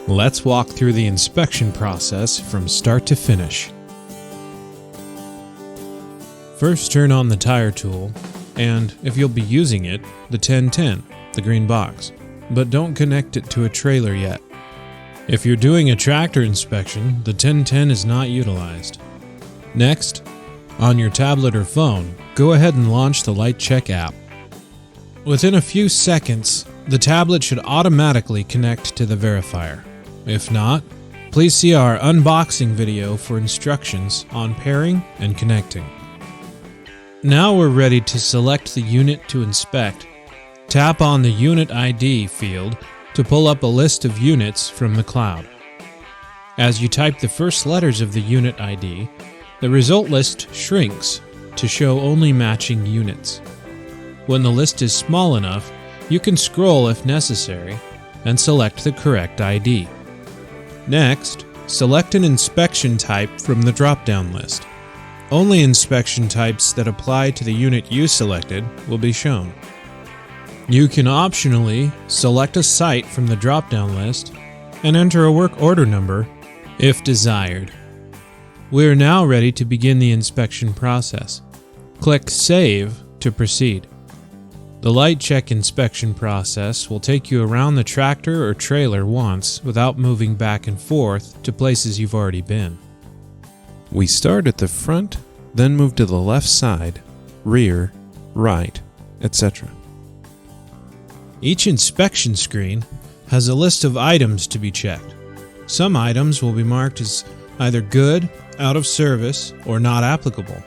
Let's walk through the inspection process from start to finish. First, turn on the tire tool, and if you'll be using it, the 1010, the green box, but don't connect it to a trailer yet. If you're doing a tractor inspection, the 1010 is not utilized. Next, on your tablet or phone, go ahead and launch the Lite-Check app. Within a few seconds, the tablet should automatically connect to the Verifier. If not, please see our unboxing video for instructions on pairing and connecting. Now we're ready to select the unit to inspect. Tap on the Unit ID field to pull up a list of units from the cloud. As you type the first letters of the unit ID, the result list shrinks to show only matching units. When the list is small enough, you can scroll if necessary and select the correct ID. Next, select an inspection type from the drop-down list. Only inspection types that apply to the unit you selected will be shown. You can optionally select a site from the drop-down list and enter a work order number if desired. We are now ready to begin the inspection process. Click Save to proceed. The Lite-Check inspection process will take you around the tractor or trailer once without moving back and forth to places you've already been. We start at the front, then move to the left side, rear, right, etc. Each inspection screen has a list of items to be checked. Some items will be marked as either good, out of service, or not applicable.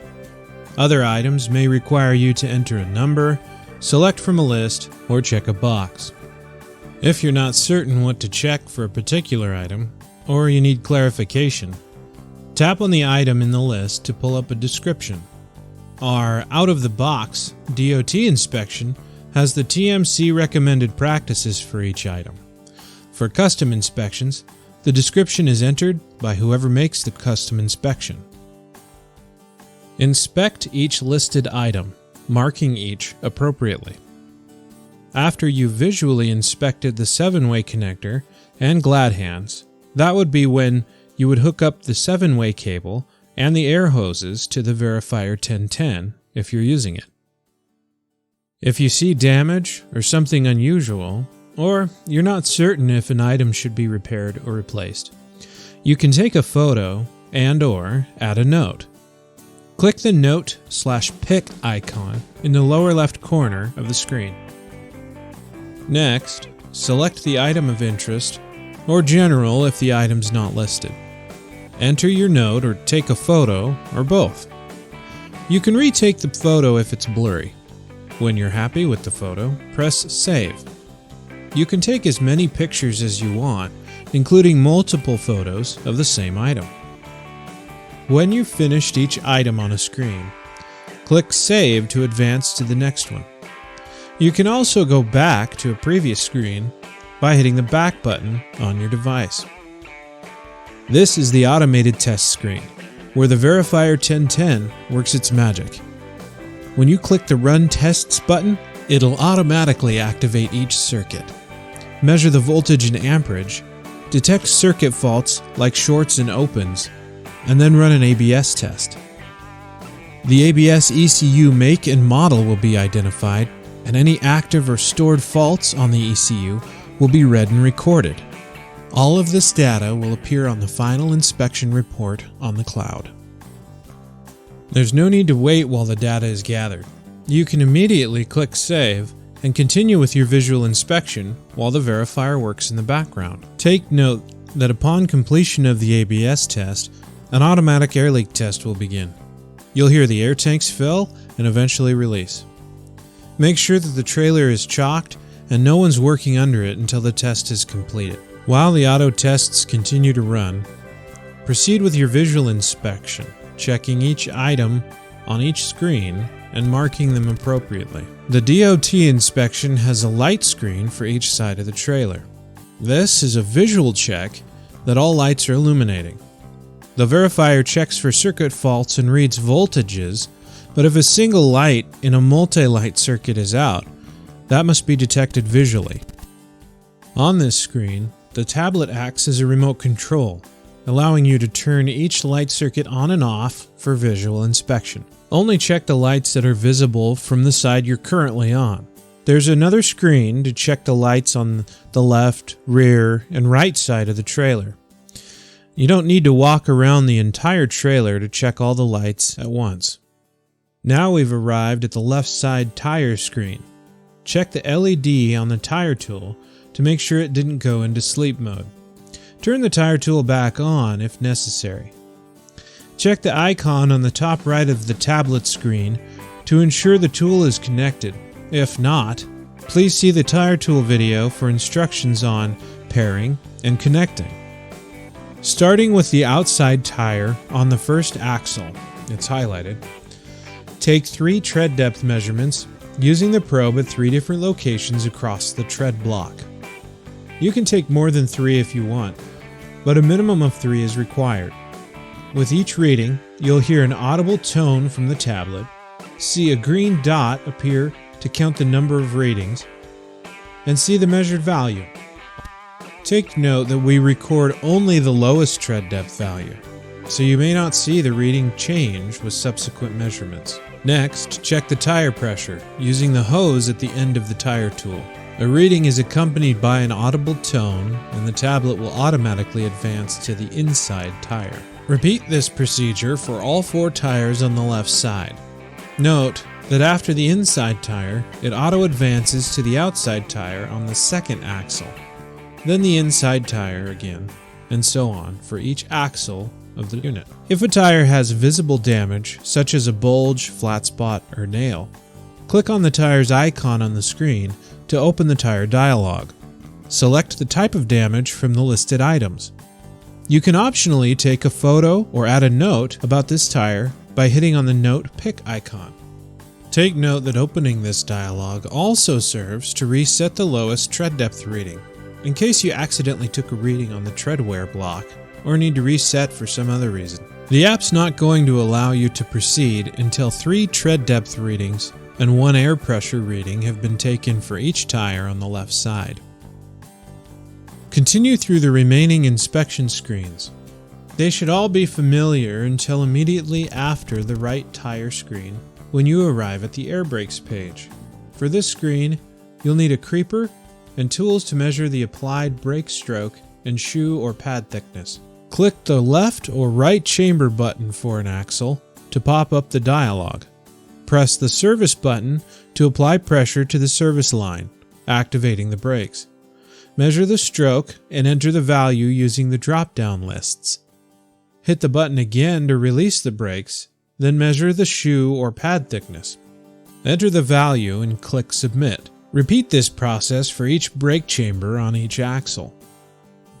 Other items may require you to enter a number, select from a list, or check a box. If you're not certain what to check for a particular item, or you need clarification, tap on the item in the list to pull up a description. Our out-of-the-box DOT inspection has the TMC recommended practices for each item. For custom inspections, the description is entered by whoever makes the custom inspection. Inspect each listed item, marking each appropriately. After you've visually inspected the 7-way connector and glad hands, that would be when you would hook up the 7-way cable and the air hoses to the Verifier 1010 if you're using it. If you see damage or something unusual, or you're not certain if an item should be repaired or replaced, you can take a photo and/or add a note. Click the Note/Pick icon in the lower left corner of the screen. Next, select the item of interest, or general if the item's not listed. Enter your note or take a photo, or both. You can retake the photo if it's blurry. When you're happy with the photo, press Save. You can take as many pictures as you want, including multiple photos of the same item. When you've finished each item on a screen, click Save to advance to the next one. You can also go back to a previous screen by hitting the back button on your device. This is the automated test screen, where the Verifier 1010 works its magic. When you click the Run Tests button, it'll automatically activate each circuit, measure the voltage and amperage, detect circuit faults like shorts and opens, and then run an ABS test. The ABS ECU make and model will be identified, and any active or stored faults on the ECU will be read and recorded. All of this data will appear on the final inspection report on the cloud. There's no need to wait while the data is gathered. You can immediately click Save and continue with your visual inspection while the Verifier works in the background. Take note that upon completion of the ABS test, an automatic air leak test will begin. You'll hear the air tanks fill and eventually release. Make sure that the trailer is chocked and no one's working under it until the test is completed. While the auto tests continue to run, proceed with your visual inspection, checking each item on each screen and marking them appropriately. The DOT inspection has a light screen for each side of the trailer. This is a visual check that all lights are illuminating. The Verifier checks for circuit faults and reads voltages, but if a single light in a multi-light circuit is out, that must be detected visually. On this screen, the tablet acts as a remote control, allowing you to turn each light circuit on and off for visual inspection. Only check the lights that are visible from the side you're currently on. There's another screen to check the lights on the left, rear, and right side of the trailer. You don't need to walk around the entire trailer to check all the lights at once. Now we've arrived at the left side tire screen. Check the LED on the tire tool to make sure it didn't go into sleep mode. Turn the tire tool back on if necessary. Check the icon on the top right of the tablet screen to ensure the tool is connected. If not, please see the tire tool video for instructions on pairing and connecting. Starting with the outside tire on the first axle, it's highlighted, take 3 tread depth measurements using the probe at 3 different locations across the tread block. You can take more than 3 if you want, but a minimum of 3 is required. With each reading, you'll hear an audible tone from the tablet, see a green dot appear to count the number of readings, and see the measured value. Take note that we record only the lowest tread depth value, so you may not see the reading change with subsequent measurements. Next, check the tire pressure using the hose at the end of the tire tool. A reading is accompanied by an audible tone, and the tablet will automatically advance to the inside tire. Repeat this procedure for all 4 tires on the left side. Note that after the inside tire, it auto-advances to the outside tire on the second axle, then the inside tire again, and so on for each axle of the unit. If a tire has visible damage, such as a bulge, flat spot, or nail, click on the tire's icon on the screen to open the tire dialog. Select the type of damage from the listed items. You can optionally take a photo or add a note about this tire by hitting on the Note Pick icon. Take note that opening this dialog also serves to reset the lowest tread depth reading, in case you accidentally took a reading on the tread wear block or need to reset for some other reason. The app's not going to allow you to proceed until 3 tread depth readings and 1 air pressure reading have been taken for each tire on the left side. Continue through the remaining inspection screens. They should all be familiar until immediately after the right tire screen when you arrive at the air brakes page. For this screen, you'll need a creeper and tools to measure the applied brake stroke and shoe or pad thickness. Click the left or right chamber button for an axle to pop up the dialog. Press the service button to apply pressure to the service line, activating the brakes. Measure the stroke and enter the value using the drop-down lists. Hit the button again to release the brakes, then measure the shoe or pad thickness. Enter the value and click Submit. Repeat this process for each brake chamber on each axle.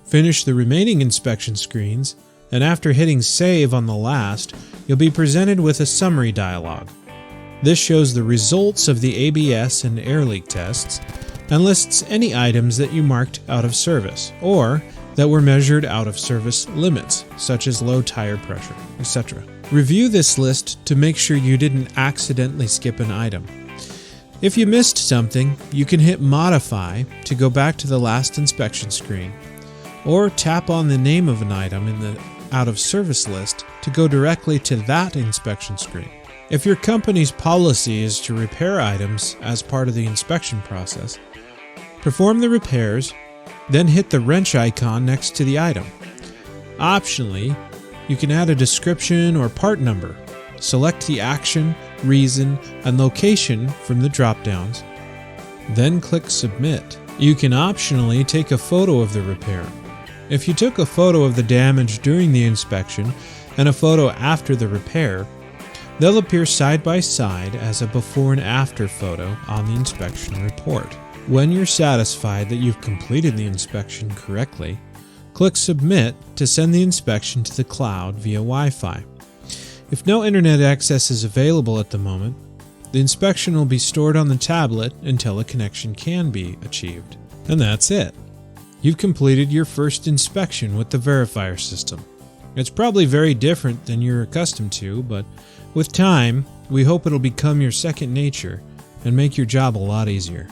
Finish the remaining inspection screens, and after hitting Save on the last, you'll be presented with a summary dialog. This shows the results of the ABS and air leak tests and lists any items that you marked out of service or that were measured out of service limits, such as low tire pressure, etc. Review this list to make sure you didn't accidentally skip an item. If you missed something, you can hit Modify to go back to the last inspection screen, or tap on the name of an item in the out of service list to go directly to that inspection screen. If your company's policy is to repair items as part of the inspection process, perform the repairs, then hit the wrench icon next to the item. Optionally, you can add a description or part number. Select the action, reason, and location from the drop-downs, then click Submit. You can optionally take a photo of the repair. If you took a photo of the damage during the inspection and a photo after the repair, they'll appear side by side as a before and after photo on the inspection report. When you're satisfied that you've completed the inspection correctly, click Submit to send the inspection to the cloud via Wi-Fi. If no internet access is available at the moment, the inspection will be stored on the tablet until a connection can be achieved. And that's it. You've completed your first inspection with the Verifier system. It's probably very different than you're accustomed to, but with time, we hope it'll become your second nature and make your job a lot easier.